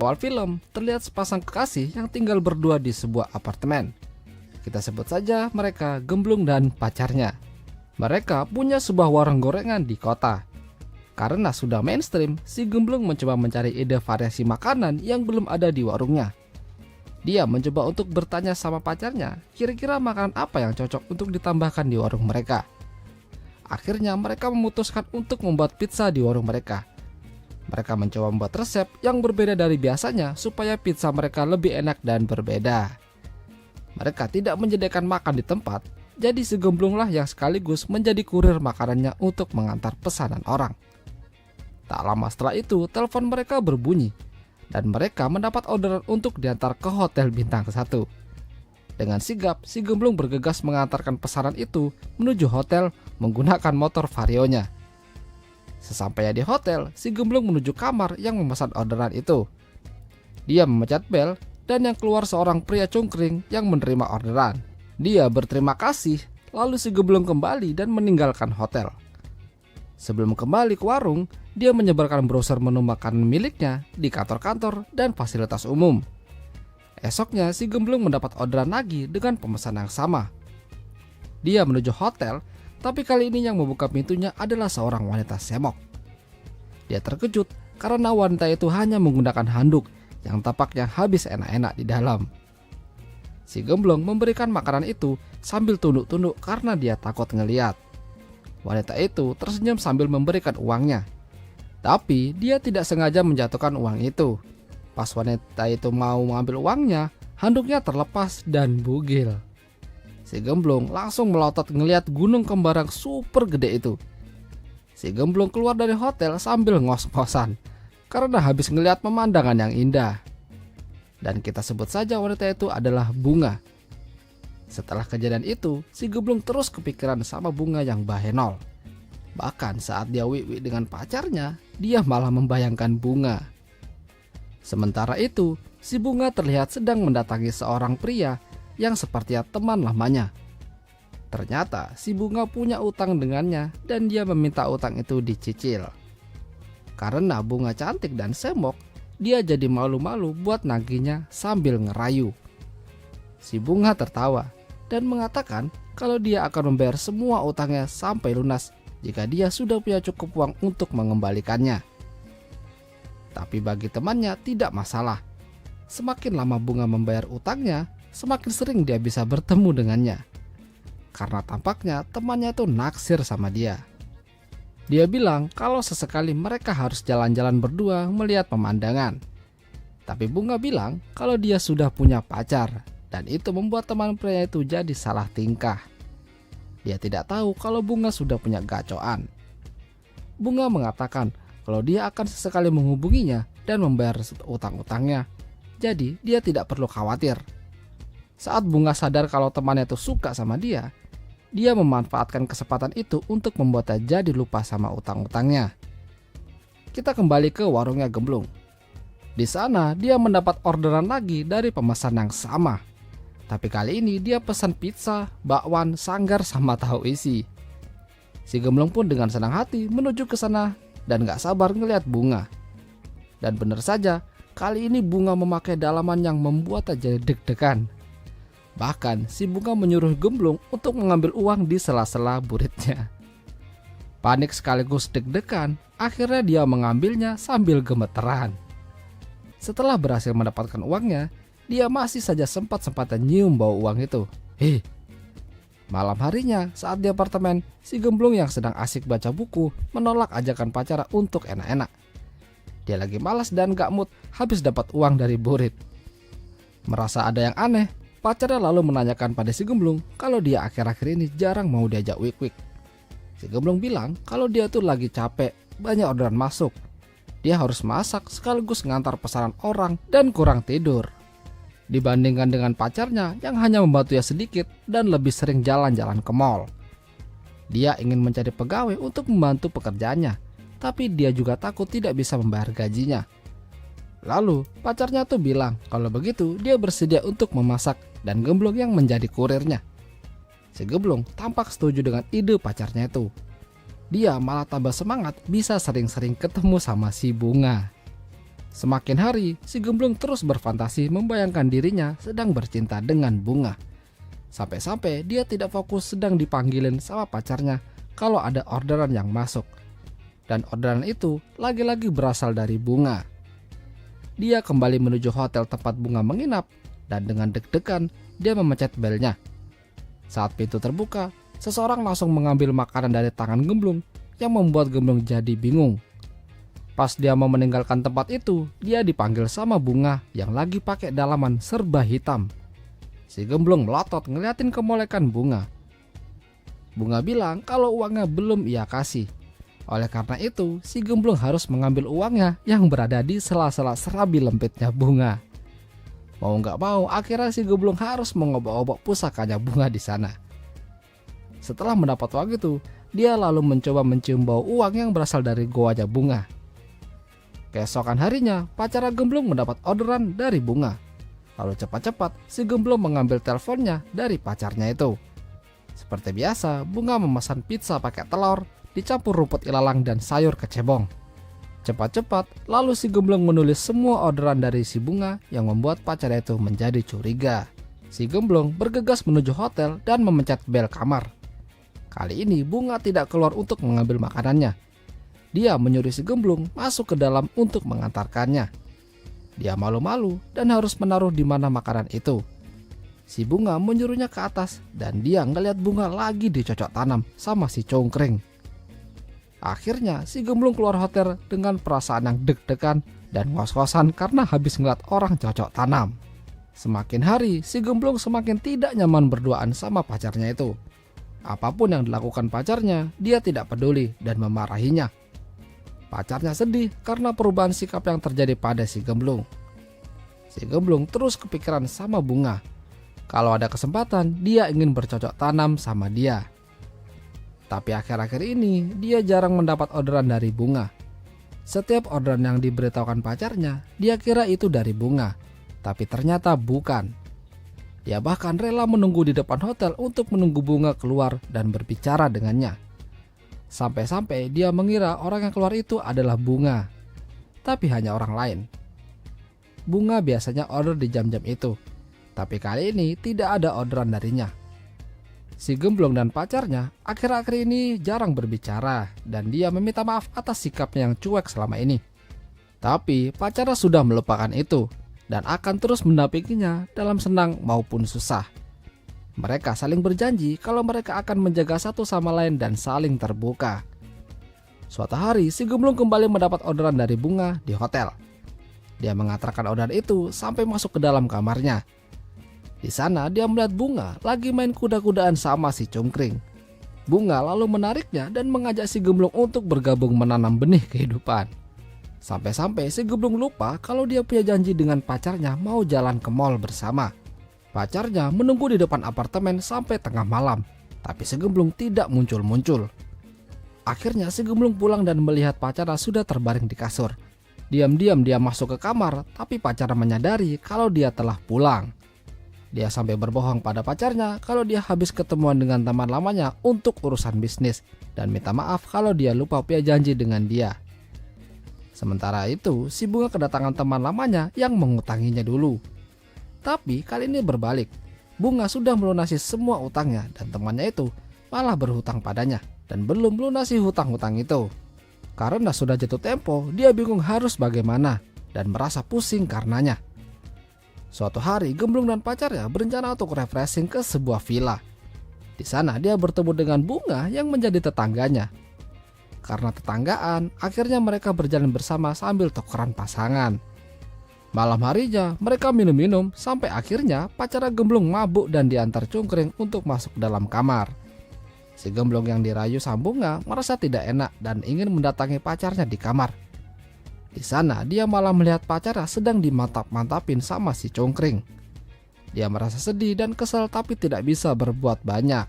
awal film, terlihat sepasang kekasih yang tinggal berdua di sebuah apartemen. Kita sebut saja mereka Gemblung dan pacarnya. Mereka punya sebuah warung gorengan di kota. Karena sudah mainstream, si Gemblung mencoba mencari ide variasi makanan yang belum ada di warungnya. Dia mencoba untuk bertanya sama pacarnya, kira-kira makanan apa yang cocok untuk ditambahkan di warung mereka. Akhirnya mereka memutuskan untuk membuat pizza di warung mereka. Mereka mencoba membuat resep yang berbeda dari biasanya supaya pizza mereka lebih enak dan berbeda. Mereka tidak menyediakan makan di tempat, jadi si Gemblunglah yang sekaligus menjadi kurir makanannya untuk mengantar pesanan orang. Tak lama setelah itu, telepon mereka berbunyi dan mereka mendapat orderan untuk diantar ke hotel bintang 1. Dengan sigap, si Gemblung bergegas mengantarkan pesanan itu menuju hotel menggunakan motor Varionya. Sesampainya di hotel, si Gemblung menuju kamar yang memesan orderan itu. Dia memencet bel dan yang keluar seorang pria cungkring yang menerima orderan. Dia berterima kasih, lalu si Gemblung kembali dan meninggalkan hotel. Sebelum kembali ke warung, dia menyebarkan brosur menu makanan miliknya di kantor-kantor dan fasilitas umum. Esoknya, si Gemblung mendapat orderan lagi dengan pemesan yang sama. Dia menuju hotel, tapi kali ini yang membuka pintunya adalah seorang wanita semok. Dia terkejut karena wanita itu hanya menggunakan handuk yang tampaknya habis enak-enak di dalam. Si Gemblung memberikan makanan itu sambil tunduk-tunduk karena dia takut ngeliat. Wanita itu tersenyum sambil memberikan uangnya. Tapi dia tidak sengaja menjatuhkan uang itu. Pas wanita itu mau mengambil uangnya, handuknya terlepas dan bugil. Si Gemblung langsung melotot ngeliat gunung kembar yang super gede itu. Si Gemblung keluar dari hotel sambil ngos-ngosan karena habis ngeliat pemandangan yang indah. Dan kita sebut saja wanita itu adalah Bunga. Setelah kejadian itu, si Gemblung terus kepikiran sama Bunga yang bahenol. Bahkan saat dia wik-wik dengan pacarnya, dia malah membayangkan Bunga. Sementara itu, si Bunga terlihat sedang mendatangi seorang pria yang sepertinya teman lamanya. Ternyata si Bunga punya utang dengannya dan dia meminta utang itu dicicil. Karena Bunga cantik dan semok, dia jadi malu-malu buat nagihnya sambil ngerayu. Si Bunga tertawa dan mengatakan kalau dia akan membayar semua utangnya sampai lunas jika dia sudah punya cukup uang untuk mengembalikannya. Tapi bagi temannya tidak masalah. Semakin lama Bunga membayar utangnya, semakin sering dia bisa bertemu dengannya. Karena tampaknya temannya itu naksir sama dia. Dia bilang kalau sesekali mereka harus jalan-jalan berdua melihat pemandangan. Tapi Bunga bilang kalau dia sudah punya pacar. Dan itu membuat teman pria itu jadi salah tingkah. Dia tidak tahu kalau Bunga sudah punya gacoan. Bunga mengatakan kalau dia akan sesekali menghubunginya dan membayar utang-utangnya. Jadi dia tidak perlu khawatir. Saat Bunga sadar kalau temannya itu suka sama dia memanfaatkan kesempatan itu untuk membuatnya jadi lupa sama utang-utangnya. Kita kembali ke warungnya Gemblung. Di sana dia mendapat orderan lagi dari pemesan yang sama. Tapi kali ini dia pesan pizza, bakwan, sanggar sama tahu isi. Si Gemblung pun dengan senang hati menuju ke sana dan gak sabar ngeliat Bunga. Dan benar saja, kali ini Bunga memakai dalaman yang membuatnya jadi deg-degan. Bahkan si Bunga menyuruh Gemblung untuk mengambil uang di sela-sela buritnya. Panik sekaligus deg-degan, akhirnya dia mengambilnya sambil gemeteran. Setelah berhasil mendapatkan uangnya, dia masih saja sempat-sempatnya nyium bau uang itu. Malam harinya saat di apartemen, si Gemblung yang sedang asik baca buku menolak ajakan pacarnya untuk enak-enak. Dia lagi malas dan gak mood habis dapat uang dari burit. Merasa ada yang aneh, pacarnya lalu menanyakan pada si Gemblung kalau dia akhir-akhir ini jarang mau diajak wik-wik. Si Gemblung bilang kalau dia tuh lagi capek, banyak orderan masuk. Dia harus masak sekaligus ngantar pesanan orang dan kurang tidur. Dibandingkan dengan pacarnya yang hanya membantunya sedikit dan lebih sering jalan-jalan ke mall. Dia ingin mencari pegawai untuk membantu pekerjaannya, tapi dia juga takut tidak bisa membayar gajinya. Lalu pacarnya tuh bilang kalau begitu dia bersedia untuk memasak dan Gemblung yang menjadi kurirnya. Si Gemblung tampak setuju dengan ide pacarnya itu. Dia malah tambah semangat bisa sering-sering ketemu sama si Bunga. Semakin hari, si Gemblung terus berfantasi membayangkan dirinya sedang bercinta dengan Bunga. Sampai-sampai dia tidak fokus sedang dipanggilin sama pacarnya kalau ada orderan yang masuk. Dan orderan itu lagi-lagi berasal dari Bunga. Dia kembali menuju hotel tempat Bunga menginap dan dengan deg-degan dia memencet belnya. Saat pintu terbuka, seseorang langsung mengambil makanan dari tangan Gemblung yang membuat Gemblung jadi bingung. Pas dia mau meninggalkan tempat itu, dia dipanggil sama Bunga yang lagi pakai dalaman serba hitam. Si Gemblung melotot ngeliatin kemolekan Bunga. Bunga bilang kalau uangnya belum ia kasih. Oleh karena itu, si Gemblung harus mengambil uangnya yang berada di sela-sela serabi lempitnya Bunga. Mau nggak mau, akhirnya si Gemblung harus mengobok-obok pusakanya Bunga di sana. Setelah mendapat uang itu, dia lalu mencoba mencium bau uang yang berasal dari goanya Bunga. Keesokan harinya, pacar Gemblung mendapat orderan dari Bunga. Lalu cepat-cepat si Gemblung mengambil teleponnya dari pacarnya itu. Seperti biasa, Bunga memesan pizza pakai telur, dicampur rumput ilalang dan sayur kecebong. Cepat-cepat, lalu si Gemblung menulis semua orderan dari si Bunga yang membuat pacarnya itu menjadi curiga. Si Gemblung bergegas menuju hotel dan memencet bel kamar. Kali ini Bunga tidak keluar untuk mengambil makanannya. Dia menyuruh si Gemblung masuk ke dalam untuk mengantarkannya. Dia malu-malu dan harus menaruh di mana makanan itu. Si Bunga menyuruhnya ke atas dan dia ngeliat Bunga lagi dicocok tanam sama si Cungkring. Akhirnya si Gemblung keluar hotel dengan perasaan yang deg-degan dan ngos-ngosan karena habis ngeliat orang cocok tanam. Semakin hari si Gemblung semakin tidak nyaman berduaan sama pacarnya itu. Apapun yang dilakukan pacarnya, dia tidak peduli dan memarahinya. Pacarnya sedih karena perubahan sikap yang terjadi pada si Gemblung. Si Gemblung terus kepikiran sama Bunga. Kalau ada kesempatan, dia ingin bercocok tanam sama dia. Tapi akhir-akhir ini, dia jarang mendapat orderan dari Bunga. Setiap orderan yang diberitahukan pacarnya, dia kira itu dari Bunga. Tapi ternyata bukan. Dia bahkan rela menunggu di depan hotel untuk menunggu Bunga keluar dan berbicara dengannya. Sampai-sampai dia mengira orang yang keluar itu adalah Bunga. Tapi hanya orang lain. Bunga biasanya order di jam-jam itu. Tapi kali ini tidak ada orderan darinya. Si Gemblung dan pacarnya akhir-akhir ini jarang berbicara dan dia meminta maaf atas sikapnya yang cuek selama ini. Tapi pacarnya sudah melupakan itu dan akan terus mendampinginya dalam senang maupun susah. Mereka saling berjanji kalau mereka akan menjaga satu sama lain dan saling terbuka. Suatu hari si Gemblung kembali mendapat orderan dari Bunga di hotel. Dia mengantarkan orderan itu sampai masuk ke dalam kamarnya. Di sana dia melihat Bunga lagi main kuda-kudaan sama si Cungkring. Bunga lalu menariknya dan mengajak si Gemblung untuk bergabung menanam benih kehidupan. Sampai-sampai si Gemblung lupa kalau dia punya janji dengan pacarnya mau jalan ke mall bersama. Pacarnya menunggu di depan apartemen sampai tengah malam, tapi si Gemblung tidak muncul-muncul. Akhirnya si Gemblung pulang dan melihat pacarnya sudah terbaring di kasur. Diam-diam dia masuk ke kamar, tapi pacarnya menyadari kalau dia telah pulang. Dia sampai berbohong pada pacarnya kalau dia habis ketemuan dengan teman lamanya untuk urusan bisnis dan minta maaf kalau dia lupa punya janji dengan dia. Sementara itu, si Bunga kedatangan teman lamanya yang mengutanginya dulu. Tapi kali ini berbalik. Bunga sudah melunasi semua utangnya dan temannya itu malah berhutang padanya dan belum melunasi hutang-hutang itu. Karena sudah jatuh tempo, dia bingung harus bagaimana dan merasa pusing karenanya. Suatu hari, Gemblung dan pacarnya berencana untuk refreshing ke sebuah villa. Di sana dia bertemu dengan Bunga yang menjadi tetangganya. Karena tetanggaan, akhirnya mereka berjalan bersama sambil tukeran pasangan. Malam harinya mereka minum-minum sampai akhirnya pacarnya Gemblung mabuk dan diantar Cungkring untuk masuk dalam kamar. Si Gemblung yang dirayu sang Bunga merasa tidak enak dan ingin mendatangi pacarnya di kamar. Di sana dia malah melihat pacarnya sedang dimantap-mantapin sama si Cungkring. Dia merasa sedih dan kesal tapi tidak bisa berbuat banyak.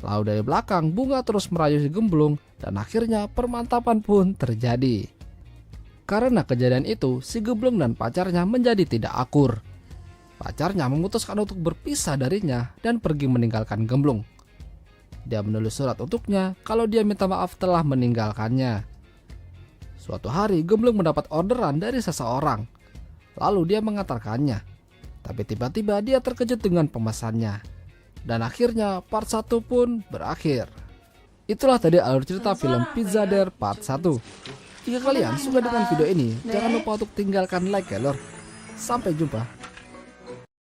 Lalu dari belakang Bunga terus merayu si Gemblung dan akhirnya permantapan pun terjadi. Karena kejadian itu, si Gemblung dan pacarnya menjadi tidak akur. Pacarnya memutuskan untuk berpisah darinya dan pergi meninggalkan Gemblung. Dia menulis surat untuknya kalau dia minta maaf telah meninggalkannya. Suatu hari Gemblung mendapat orderan dari seseorang. Lalu dia mengantarkannya. Tapi tiba-tiba dia terkejut dengan pemesannya. Dan akhirnya part 1 pun berakhir. Itulah tadi alur cerita film Pizza Dare part 1. Jika kalian suka dengan video ini, jangan lupa untuk tinggalkan like ya lor. Sampai jumpa.